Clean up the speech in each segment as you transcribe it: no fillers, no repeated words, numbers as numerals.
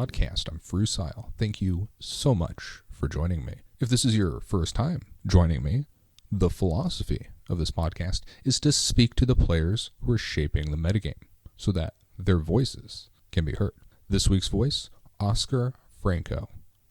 podcast. I'm Frusile. Thank you so much for joining me. If this is your first time joining me, the philosophy of this podcast is to speak to the players who are shaping the metagame so that their voices can be heard. This week's voice, OscarFranco.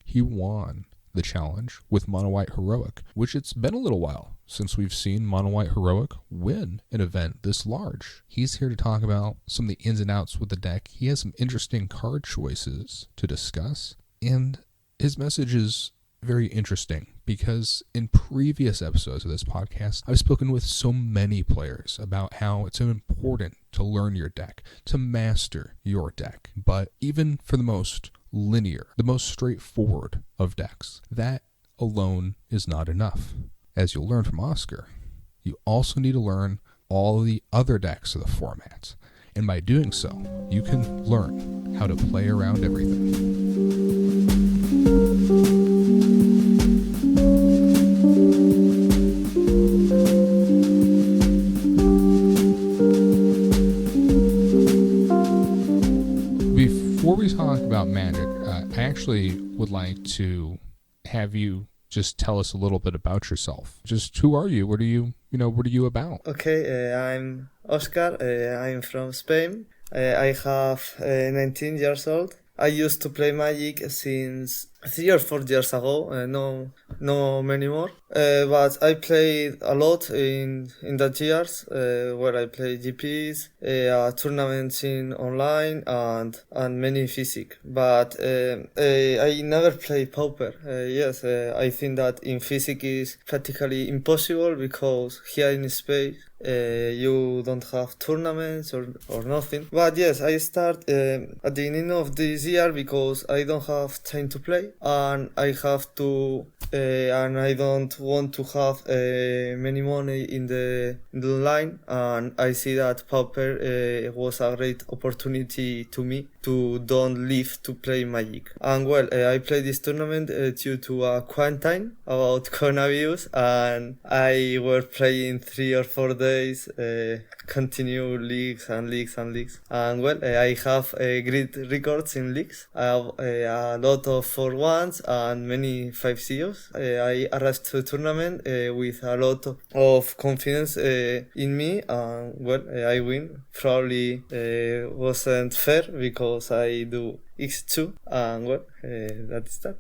He won the challenge with Mono White Heroic, which it's been a little while since we've seen Mono White Heroic win an event this large. He's here to talk about some of the ins and outs with the deck. He has some interesting card choices to discuss, and his message is very interesting because in previous episodes of this podcast, I've spoken with so many players about how it's important to learn your deck, to master your deck. But even for the most linear, the most straightforward of decks, that alone is not enough. As you'll learn from Oscar, you also need to learn all the other decks of the format. And by doing so, you can learn how to play around everything. Before we talk about Magic, I actually would like to have you just tell us a little bit about yourself. Just who are you? What are you about? Okay, I'm Oscar. I'm from Spain. I have 19 years old. I used to play Magic since 3 or 4 years ago. No many more. But I played a lot in that years where I played GPs, tournaments in online and many physics. But I never played Pauper. Yes, I think that in physics is practically impossible because here in Spain you don't have tournaments or nothing. But yes, I start at the beginning of this year because I don't have time to play and I have to and I don't want to have many money in the line, and I see that Pauper was a great opportunity to me to don't leave to play Magic. And well, I played this tournament due to a quarantine about coronavirus, and I were playing 3 or 4 days, continue leagues. And well, I have great records in leagues. I have a lot of 4-1s and many 5-0s. I arrived to the tournament with a lot of confidence in me, and well, I win. Probably wasn't fair because I do X2, and well, that is that.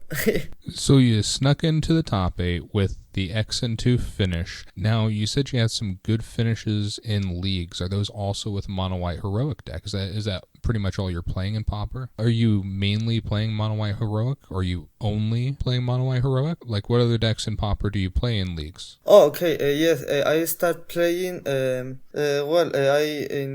So you snuck into the top 8 with the X2 finish. Now, you said you had some good finishes in leagues. Are those also with Mono White Heroic deck? Is that pretty much all you're playing in Pauper? Are you mainly playing Mono White Heroic? Or are you only playing Mono White Heroic? Like, what other decks in Pauper do you play in leagues? Oh, okay. Yes, I start playing. In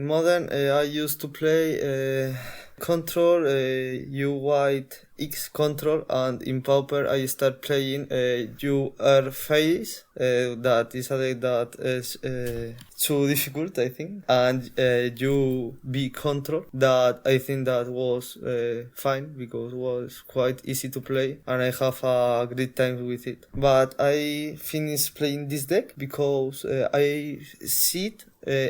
Modern, I used to play Control, U White X Control, and in Pauper I start playing U Air Phase. That is a deck that is too difficult, I think, and U B Control, that I think that was fine because it was quite easy to play and I have a great time with it. But I finished playing this deck because I see it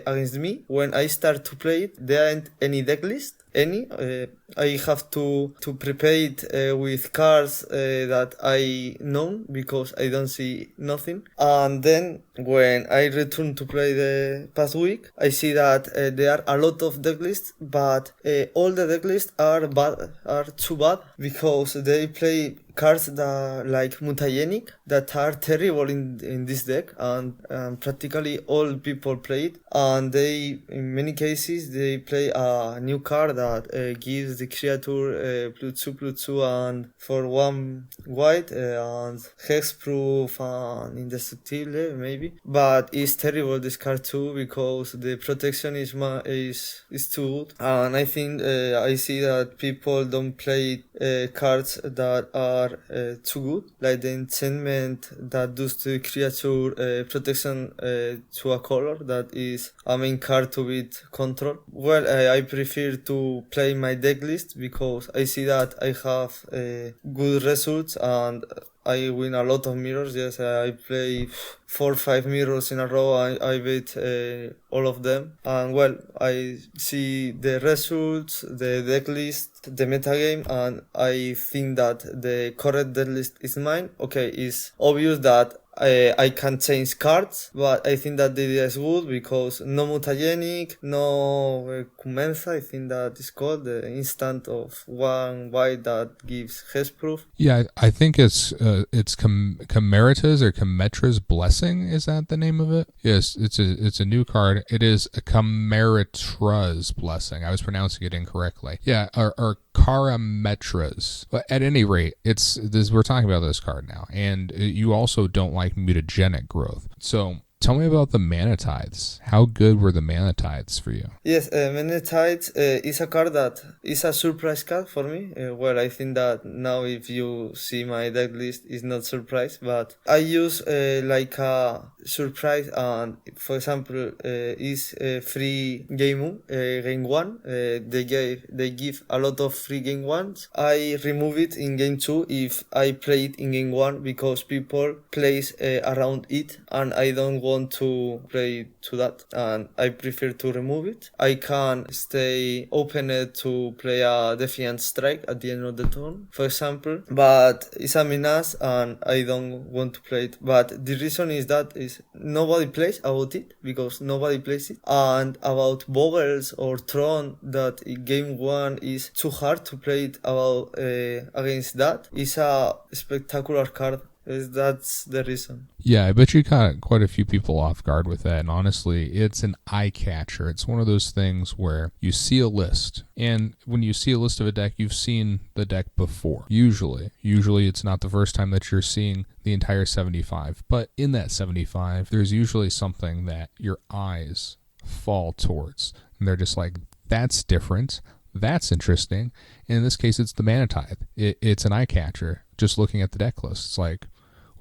against me. When I start to play it, there ain't any deck list. I have to prepare it with cards that I know because I don't see nothing. And then when I return to play the past week, I see that there are a lot of deck lists, but all the deck lists are too bad because they play cards that like mutagenic that are terrible in this deck, and practically all people play it, and they in many cases they play a new card that gives the creature +2/+2 and for 1 white and hexproof and indestructible maybe, but it's terrible this card too because the protection is too good, and I think I see that people don't play cards that are too good, like the enchantment that does to the creature protection to a color that is a main card to beat control. Well, I prefer to play my deck list because I see that I have good results and I win a lot of mirrors. Yes, I play 4 or 5 mirrors in a row. I beat all of them. And well, I see the results, the deck list, the metagame, and I think that the correct deck list is mine. Okay, it's obvious that I can change cards, but I think that the idea is good because no mutagenic, no Kumenza, I think that is called the instant of 1 white that gives hexproof. Yeah, I think it's Chimerita's or Chimetra's Blessing. Is that the name of it? Yes, it's a new card. It is a Chimeritra's Blessing. I was pronouncing it incorrectly. Yeah, or Karametra's. But at any rate, it's this. We're talking about this card now, and you also don't like mutagenic growth. So tell me about the manatides. How good were the manatides for you? Yes, manatides is a card that is a surprise card for me. Well, I think that now if you see my deck list, it's not surprise, but I use like a surprise, and for example, is free game game 1. They give a lot of free game 1s. I remove it in game 2 if I play it in game 1 because people plays around it, and I don't want to play to that, and I prefer to remove it. I can stay open to play a Defiant Strike at the end of the turn, for example, but it's a menace and I don't want to play it. But the reason is that is nobody plays about it because nobody plays it, and about Vogels or Tron that in game 1 is too hard to play it about against that. It's a spectacular card. That's the reason. Yeah, I bet you caught quite a few people off guard with that. And honestly, it's an eye catcher. It's one of those things where you see a list, and when you see a list of a deck, you've seen the deck before. Usually it's not the first time that you're seeing the entire 75. But in that 75, there's usually something that your eyes fall towards. And they're just like, that's different. That's interesting. And in this case, it's the manatide. It's an eye catcher. Just looking at the deck list, it's like,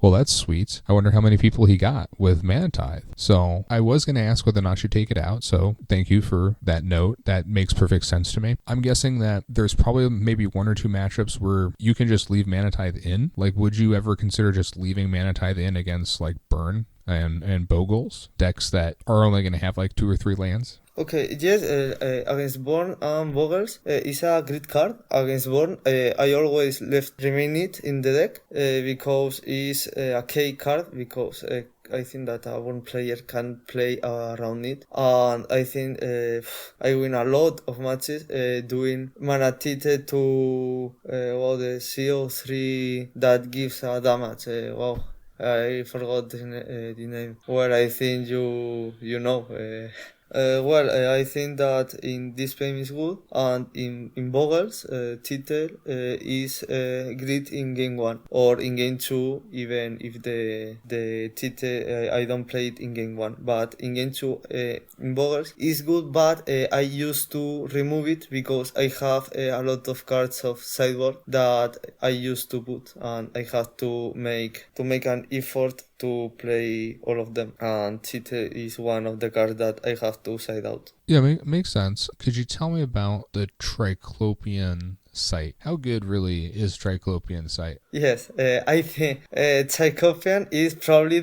well, that's sweet. I wonder how many people he got with manatide. So I was going to ask whether or not you take it out. So thank you for that note. That makes perfect sense to me. I'm guessing that there's probably maybe 1 or 2 matchups where you can just leave manatide in. Like, would you ever consider just leaving manatide in against like Burn and Bogles, decks that are only going to have like 2 or 3 lands? Okay, yes, against Born and Vogels is a great card. Against Born, I always left remain it in the deck because it's a K card, because I think that one player can play around it, and I think I win a lot of matches doing manatide to the CO3 that gives a damage. Wow. I forgot the name. Well, I think you know. I think that in this game is good, and in Vogels, title is great in game 1 or in game 2, even if the title I don't play it in game 1, but in game 2 in Vogels is good, but I used to remove it because I have a lot of cards of sideboard that I used to put, and I have to make an effort to play all of them, and Tite is one of the cards that I have to side out. Yeah, makes sense. Could you tell me about the Triclopian site? How good really is Triclopian site? Yes, I think Triclopian is probably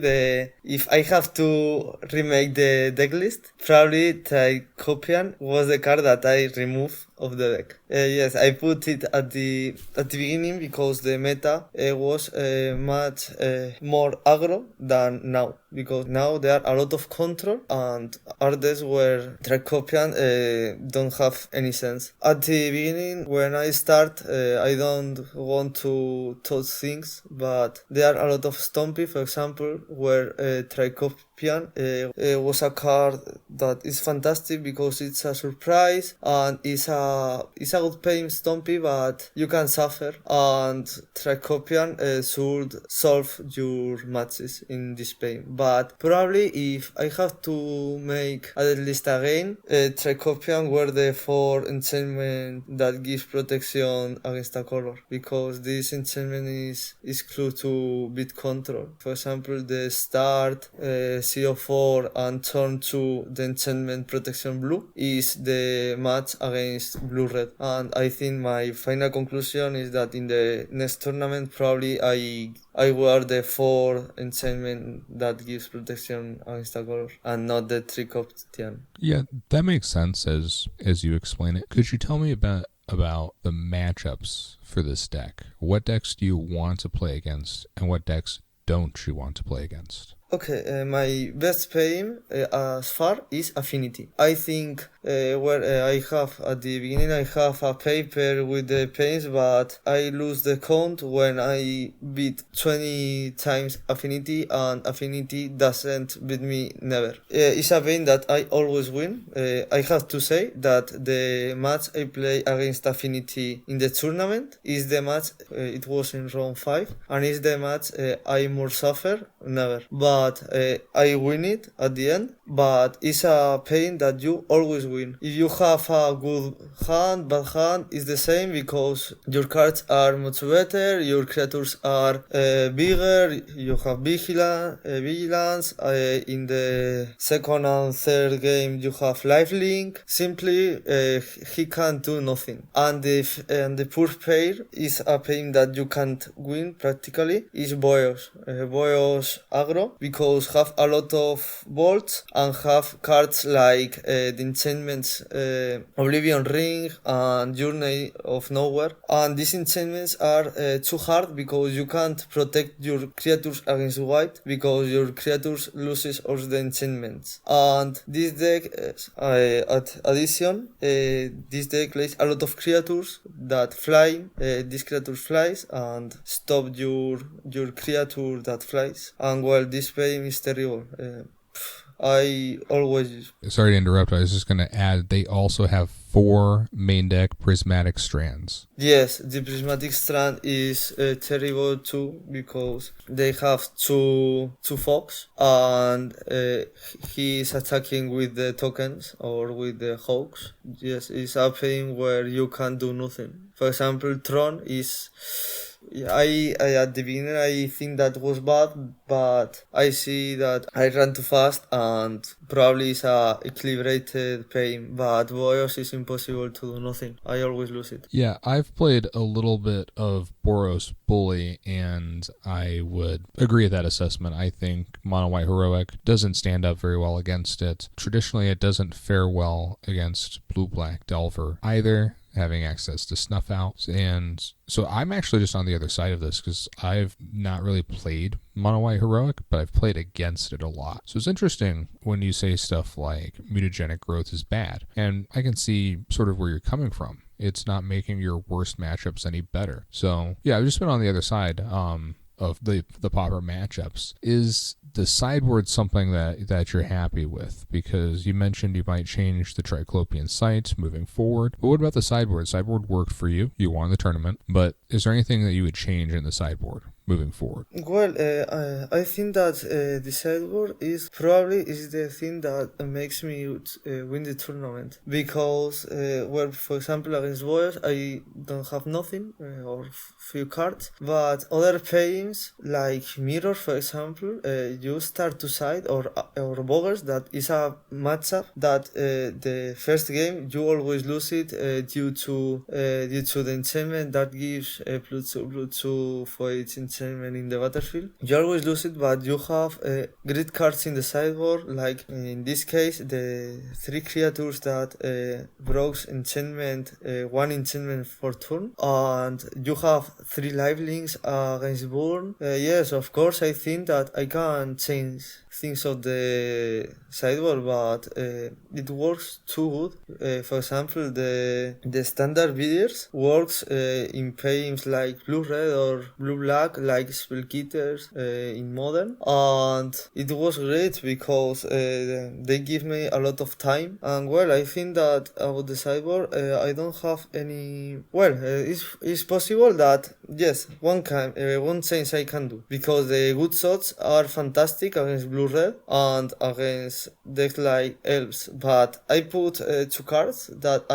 if I have to remake the deck list, probably Triclopian was the card that I removed of the deck. Yes, I put it at the beginning because the meta was much more aggro than now, because now there are a lot of control and artists where Tricopian don't have any sense. At the beginning, when I start, I don't want to touch things, but there are a lot of Stompy, for example, where Tricopian was a card that is fantastic because it's a surprise and it's a good paying Stompy, but you can suffer, and Tricopian should solve your matches in this game. But probably if I have to make a list again, Tricopian were the 4 enchantment that gives protection against a color, because this enchantment is clue to beat control. For example, the start CO4 and turn 2 the enchantment protection blue is the match against blue-red. And I think my final conclusion is that in the next tournament, probably I wear the 4 enchantment that gives protection against a color, and not the Trick of Tian. Yeah, that makes sense as you explain it. Could you tell me about the matchups for this deck? What decks do you want to play against, and what decks don't you want to play against? Okay, my best pain as far is Affinity. I think where I have at the beginning I have a paper with the pains, but I lose the count when I beat 20 times Affinity, and Affinity doesn't beat me never. It's a pain that I always win. I have to say that the match I play against Affinity in the tournament is the match, it was in round 5, and is the match I more suffer never. But I win it at the end, but it's a pain that you always win. If you have a good hand, bad hand is the same, because your cards are much better, your creatures are bigger, you have vigilance, in the second and third game you have lifelink. Simply he can't do nothing, and the poor pair is a pain that you can't win practically, is Boyos aggro, because have a lot of bolts and have cards like the enchantments Oblivion Ring and Journey of Nowhere, and these enchantments are too hard because you can't protect your creatures against white, because your creatures loses all the enchantments. And this deck at addition, this deck plays a lot of creatures that fly. This creature flies and stop your creature that flies, and well, this pain is terrible. I always... Sorry to interrupt, I was just going to add, they also have 4 main deck Prismatic Strands. Yes, the Prismatic Strand is terrible too, because they have two fox, and he is attacking with the tokens or with the hawks. Yes, it's a pain where you can't do nothing. For example, Tron is... I at the beginning I think that was bad, but I see that I ran too fast and probably it's a equilibrated pain, but Boros is impossible to do nothing. I always lose it. Yeah, I've played a little bit of Boros Bully, and I would agree with that assessment. I think Mono White Heroic doesn't stand up very well against it. Traditionally, it doesn't fare well against Blue Black Delver either, having access to Snuff Out. And so I'm actually just on the other side of this, because I've not really played Mono White Heroic, but I've played against it a lot. So it's interesting when you say stuff like mutagenic growth is bad, and I can see sort of where you're coming from. It's not making your worst matchups any better. So yeah, I've just been on the other side of the Pauper matchups. Is the sideboard something that you're happy with? Because you mentioned you might change the Triclopian sight moving forward. But what about the sideboard? Sideboard worked for you. You won the tournament. But is there anything that you would change in the sideboard moving forward? Well, I think that the sideboard is the thing that makes me win the tournament, because well, for example, against Warriors I don't have nothing or few cards, but other pains like Mirror, for example, you start to side or Boggers, that is a matchup that the first game you always lose it due to the enchantment that gives +2/+2 for each enchantment in the battlefield. You always lose it, but you have great cards in the sideboard, like in this case the 3 creatures that broke enchantment, 1 enchantment for turn, and you have 3 lifelinks against Burn. Yes, of course, I think that I can change things of the sideboard, but it works too good. For example, the standard bidders works in pains like blue-red or blue-black, like Spellkeepers in Modern, and it was great because they give me a lot of time. And well, I think that about the sideboard, I don't have any... Well, it's possible that, yes, one change I can do, because the good shots are fantastic against blue-red and against decks like elves, but I put 2 cards that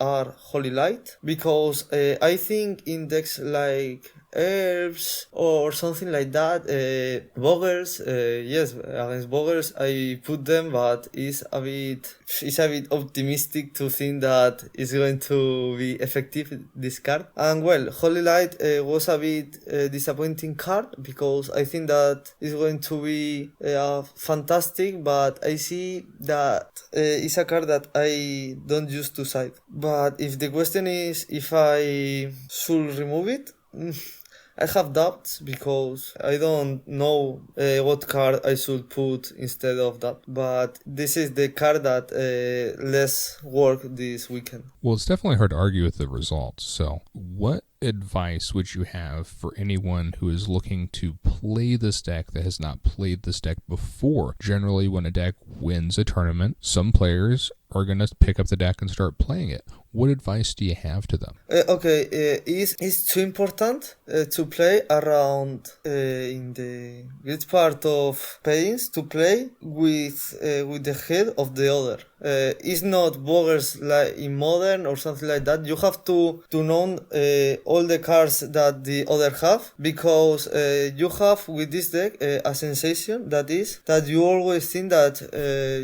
are Holy Light, because I think in decks like herbs or something like that. Boggers, yes, against boggers I put them, but it's a bit optimistic to think that it's going to be effective, this card. And well, Holy Light was a bit disappointing card because I think that it's going to be fantastic, but I see that it's a card that I don't use to side. But if the question is if I should remove it, I have doubts because I don't know what card I should put instead of that. But this is the card that less work this weekend. Well, it's definitely hard to argue with the results. So what advice would you have for anyone who is looking to play this deck that has not played this deck before? Generally, when a deck wins a tournament, some players are going to pick up the deck and start playing it. What advice do you have to them? It's too important to play around in the great part of pains to play with the head of the other. It's not boggers like in modern or something like that. You have to know all the cards that the other have, because you have with this deck a sensation that is that you always think that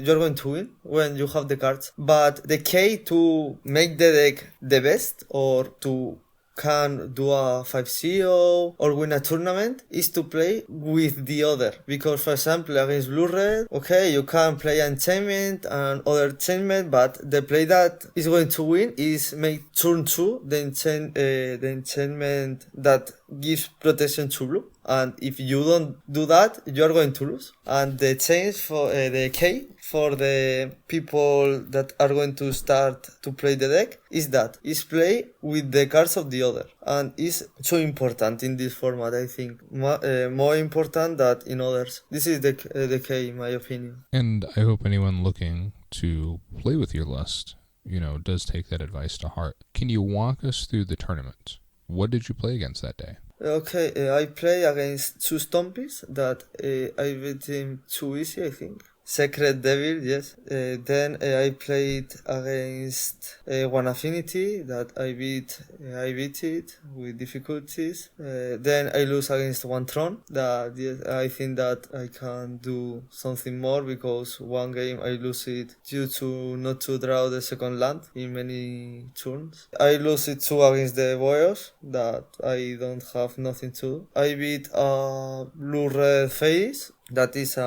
you're going to win when you have the cards. But the key to make the deck the best or to can do a 5-0 or win a tournament is to play with the other. Because for example against blue-red, okay, you can play enchantment and other enchantment, but the play that is going to win is make turn 2 the enchantment that gives protection to blue. And if you don't do that, you are going to lose. And the change for the key for the people that are going to start to play the deck is play with the cards of the other. And it's so important in this format, I think. More important than in others. This is the key, in my opinion. And I hope anyone looking to play with your list, does take that advice to heart. Can you walk us through the tournament? What did you play against that day? Okay, I play against two Stompies that I beat him too easy, I think. Secret Devil, yes. Then I played against one Affinity that I beat it with difficulties. Then I lose against one Tron that yes, I think that I can do something more because one game I lose it due to not to draw the second land in many turns. I lose it too against the Boyos that I don't have nothing to do. I beat a blue-red face that is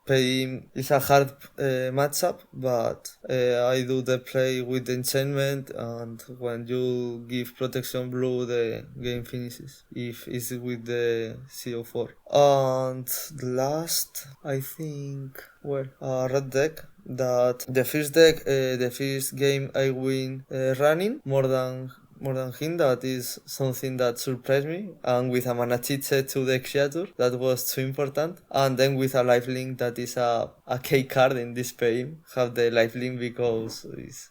it's a hard matchup, but I do the play with the enchantment, and when you give protection blue, the game finishes if it's with the CO4. And last, I think, red deck. That the first game I win running more than him. That is something that surprised me. And with a manatide to the creature, that was too important. And then with a lifelink, that is a key card in this game. Have the lifelink because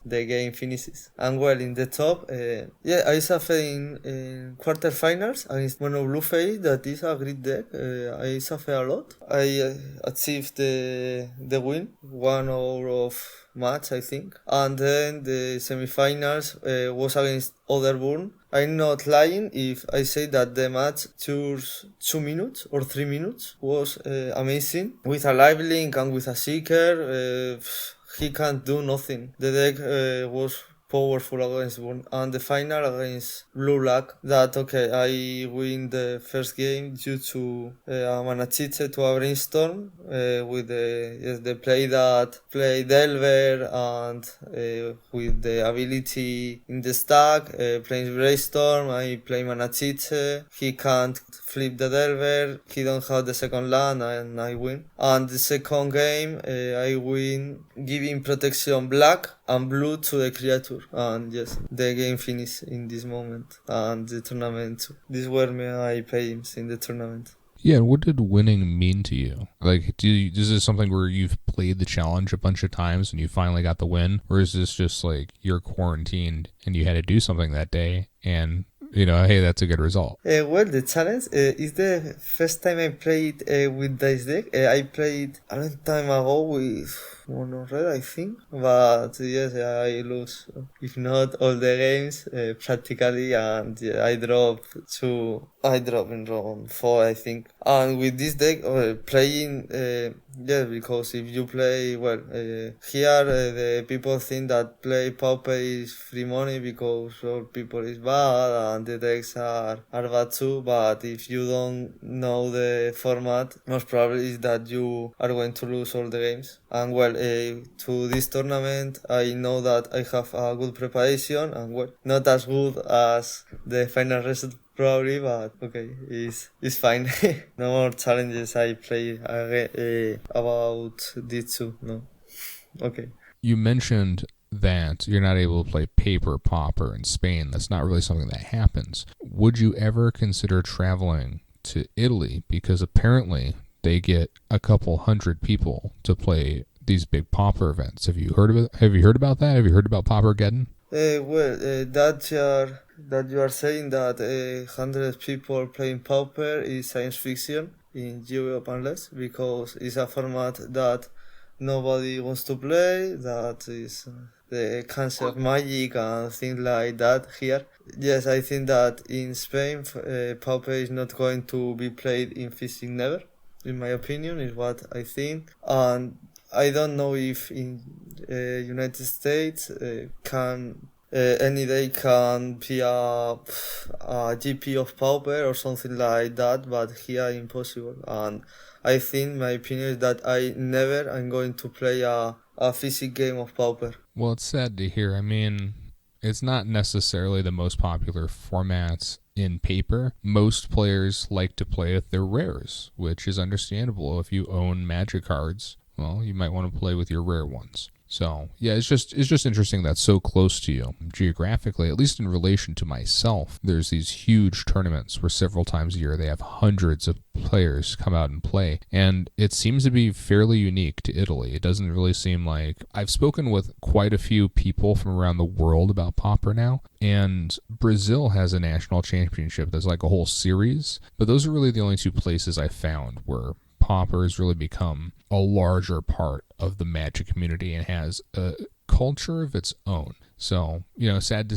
the game finishes. And well, in the top, I suffered in quarterfinals against Mono Blue Face. That is a great deck. I suffered a lot. I achieved the win, 1 hour of match, I think. And then the semifinals was against Otherburn. I'm not lying if I say that the match took 2 minutes or 3 minutes. Was amazing. With a live link and with a seeker, he can't do nothing. The deck was powerful against Burn. And the final against Blue Black, that I win the first game due to a manatide to a brainstorm with the play that play Delver and with the ability in the stack playing brainstorm. I play manatide. He can't flip the Delver. He don't have the second land and I win. And the second game I win giving protection black and blue to the creature. And yes, the game finished in this moment and the tournament too. These were my payings in the tournament. Yeah, and what did winning mean to you? Like, is this something where you've played the challenge a bunch of times and you finally got the win? Or is this just like you're quarantined and you had to do something that day and, hey, that's a good result? Well, the challenge is the first time I played with this deck. I played a long time ago with mono red, I think. But yes, I lose, if not all the games, practically, and yeah, I drop in round 4, I think. And with this deck, playing, yeah, because if you play, well, here the people think that play Pauper is free money because all people is bad and the decks are bad too, but if you don't know the format, most probably is that you are going to lose all the games. And well, to this tournament, I know that I have a good preparation, and well, not as good as the final result probably, but okay, it's fine. No more challenges I play about these two, no. Okay. You mentioned that you're not able to play paper Pauper in Spain. That's not really something that happens. Would you ever consider traveling to Italy? Because apparently they get a couple hundred people to play these big Pauper events. Have you heard of it? Have you heard about that? Have you heard about Paupergeddon? That you are saying that 100 people playing Pauper is science fiction in Europe unless, because it's a format that nobody wants to play, that is the cancer of magic and things like that here. Yes, I think that in Spain, Pauper is not going to be played in physics never, in my opinion, is what I think. And I don't know if in United States any day can be a GP of Pauper or something like that, but here impossible. And I think my opinion is that I never am going to play a physics game of Pauper. Well, it's sad to hear. I mean, it's not necessarily the most popular format in paper. Most players like to play with their rares, which is understandable. If you own Magic cards, well, you might want to play with your rare ones. So, yeah, it's just interesting that's so close to you geographically, at least in relation to myself. There's these huge tournaments where several times a year they have hundreds of players come out and play, and it seems to be fairly unique to Italy. It doesn't really seem like... I've spoken with quite a few people from around the world about Pauper now, and Brazil has a national championship that's like a whole series, but those are really the only two places I found where Pauper has really become a larger part of the Magic community and has a culture of its own. So, sad to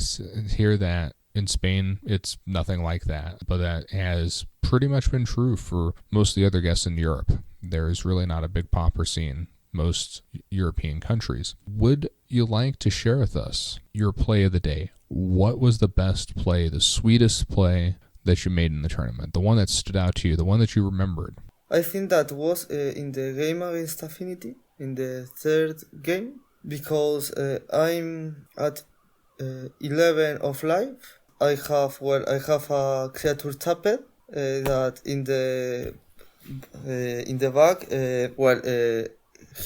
hear that in Spain it's nothing like that, but that has pretty much been true for most of the other guests in Europe. There's really not a big Pauper scene most European countries. Would you like to share with us your play of the day? What was the best play, the sweetest play that you made in the tournament? The one that stood out to you, the one that you remembered? I think that was in the game against Affinity, in the third game, because I'm at 11 of life. I have a creature tapped that in the back.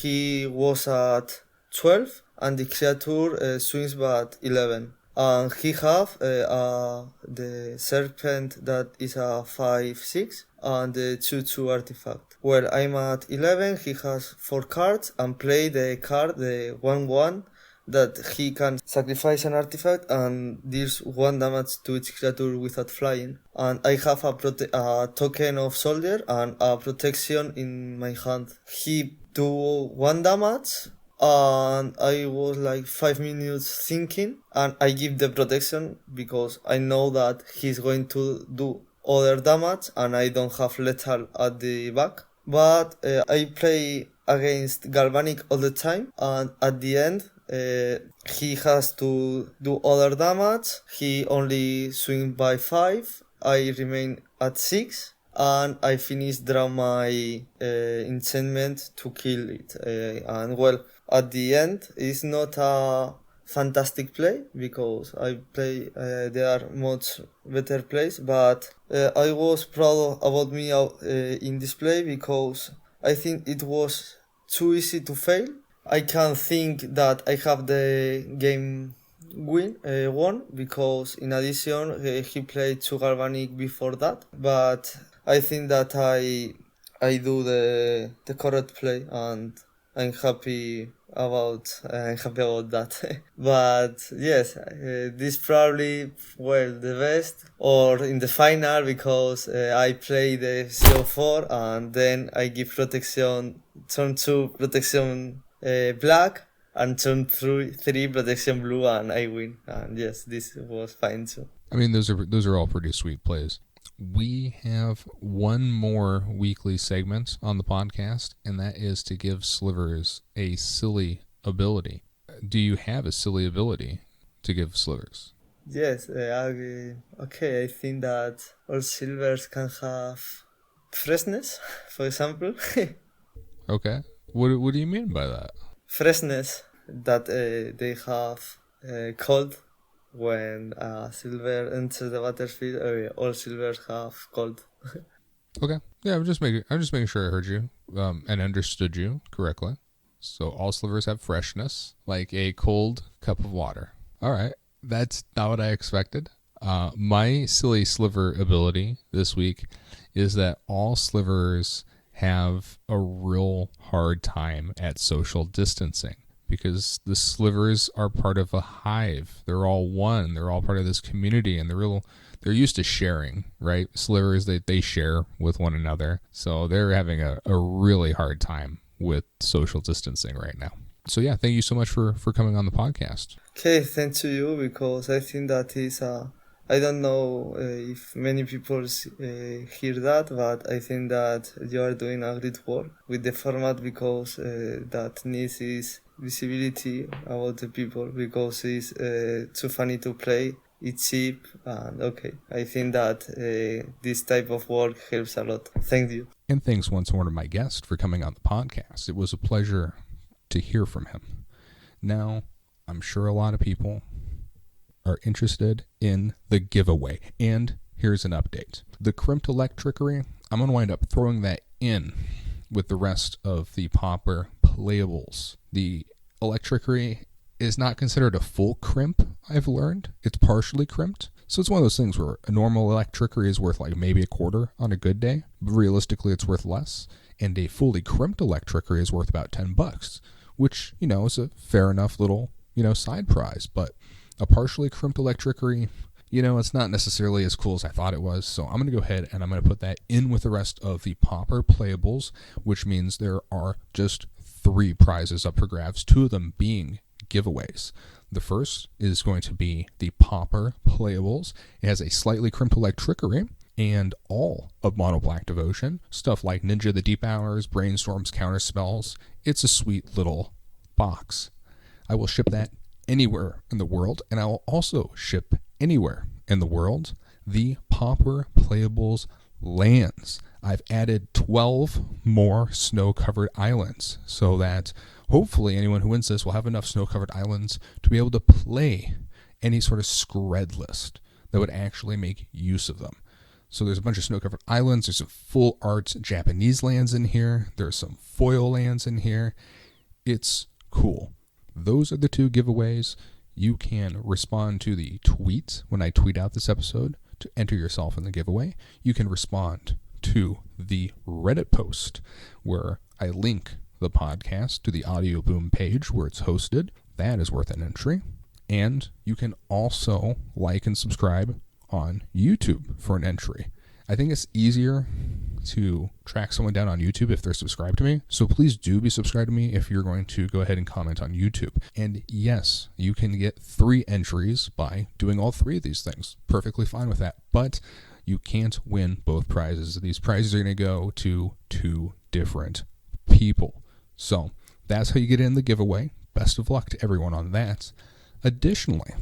He was at 12, and the creature swings back 11. And he have the serpent that is a 5/6 and the 2/2 artifact. Well, I'm at 11, he has 4 cards and play the card, the 1/1, that he can sacrifice an artifact and deals 1 damage to each creature without flying. And I have a token of soldier and a protection in my hand. He do 1 damage. And I was like 5 minutes thinking, and I give the protection because I know that he's going to do other damage and I don't have lethal at the back. But I play against Galvanic all the time, and at the end he has to do other damage. He only swing by 5. I remain at 6. And I finish draw my enchantment to kill it. And well, at the end, it's not a fantastic play because I play. There are much better plays, but I was proud about me in this play because I think it was too easy to fail. I can think that I have the game won because in addition he played 2 Galvanic before that, but I think that I do the correct play and I'm happy about that. But yes, this probably the best or in the final because I play the 0-4 and then I give protection turn 2 protection black and turn through 3 protection blue and I win. And yes, this was fine too. I mean, those are all pretty sweet plays. We have one more weekly segment on the podcast, and that is to give Slivers a silly ability. Do you have a silly ability to give Slivers? Yes, okay, I think that all silvers can have freshness, for example. Okay. What do you mean by that? Freshness, that they have cold. When silver enters the battlefield, all silvers have cold. Okay. Yeah, I'm just making sure I heard you and understood you correctly. So all slivers have freshness, like a cold cup of water. All right. That's not what I expected. My silly sliver ability this week is that all slivers have a real hard time at social distancing, because the slivers are part of a hive. They're all one. They're all part of this community, and they're used to sharing, right? Slivers, they share with one another. So they're having a really hard time with social distancing right now. So yeah, thank you so much for coming on the podcast. Okay, thanks to you, because I think that is I don't know if many people hear that, but I think that you are doing a great work with the format, because that needs is visibility about the people, because it's too funny to play, it's cheap, and okay, I think that this type of work helps a lot. Thank you. And thanks once more to my guest for coming on the podcast. It was a pleasure to hear from him. Now, I'm sure a lot of people are interested in the giveaway, and here's an update. The crimped electrickery, I'm going to wind up throwing that in with the rest of the Pauper playables. The electrickery is not considered a full crimp, I've learned. It's partially crimped. So it's one of those things where a normal electrickery is worth like maybe a quarter on a good day, but realistically it's worth less. And a fully crimped electrickery is worth about $10, which, is a fair enough little, side prize. But a partially crimped electrickery, it's not necessarily as cool as I thought it was. So I'm going to go ahead and I'm going to put that in with the rest of the Pauper playables, which means there are just 3 prizes up for grabs, 2 of them being giveaways. The first is going to be the Pauper playables. It has a slightly crimped electrickery and all of Mono Black Devotion, stuff like Ninja the Deep Hours, Brainstorms, Counterspells. It's a sweet little box. I will ship that anywhere in the world, and I will also ship anywhere in the world the Pauper playables lands. I've added 12 more snow-covered islands, so that hopefully anyone who wins this will have enough snow-covered islands to be able to play any sort of scred list that would actually make use of them. So there's a bunch of snow-covered islands. There's some full art Japanese lands in here. There's some foil lands in here. It's cool. Those are the 2 giveaways. You can respond to the tweet when I tweet out this episode to enter yourself in the giveaway. You can respond to the Reddit post where I link the podcast to the Audio Boom page where it's hosted. That is worth an entry. And you can also like and subscribe on YouTube for an entry. I think it's easier to track someone down on YouTube if they're subscribed to me. So please do be subscribed to me if you're going to go ahead and comment on YouTube. And yes, you can get 3 entries by doing all 3 of these things. Perfectly fine with that. But you can't win both prizes. These prizes are going to go to 2 different people. So that's how you get in the giveaway. Best of luck to everyone on that. Additionally,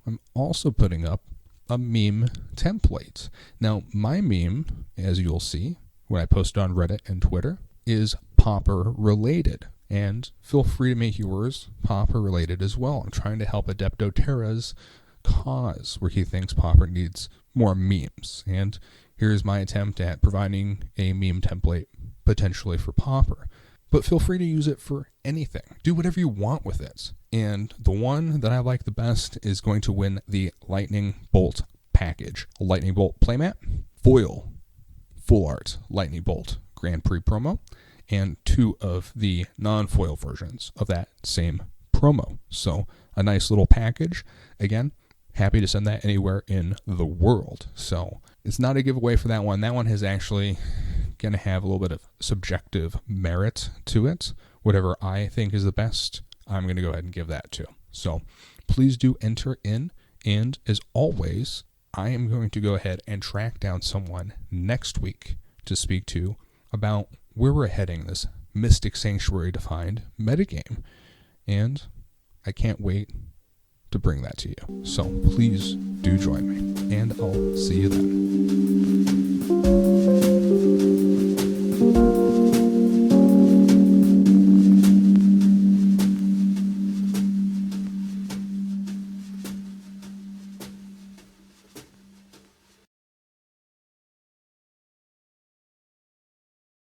I'm also putting up a meme template. Now, my meme, as you'll see when I post it on Reddit and Twitter, is Pauper related. And feel free to make yours Pauper related as well. I'm trying to help Adepto Terra's cause where he thinks Pauper needs more memes. And here's my attempt at providing a meme template potentially for Pauper. But feel free to use it for anything. Do whatever you want with it. And the one that I like the best is going to win the Lightning Bolt package. A Lightning Bolt playmat, foil, full art Lightning Bolt Grand Prix promo, and 2 of the non-foil versions of that same promo. So a nice little package. Again, happy to send that anywhere in the world. So it's not a giveaway for that one. That one is actually going to have a little bit of subjective merit to it, whatever I think is the best, I'm going to go ahead and give that to. So please do enter in. And as always, I am going to go ahead and track down someone next week to speak to about where we're heading this Mystic Sanctuary defined metagame. And I can't wait to bring that to you. So please do join me, and I'll see you then.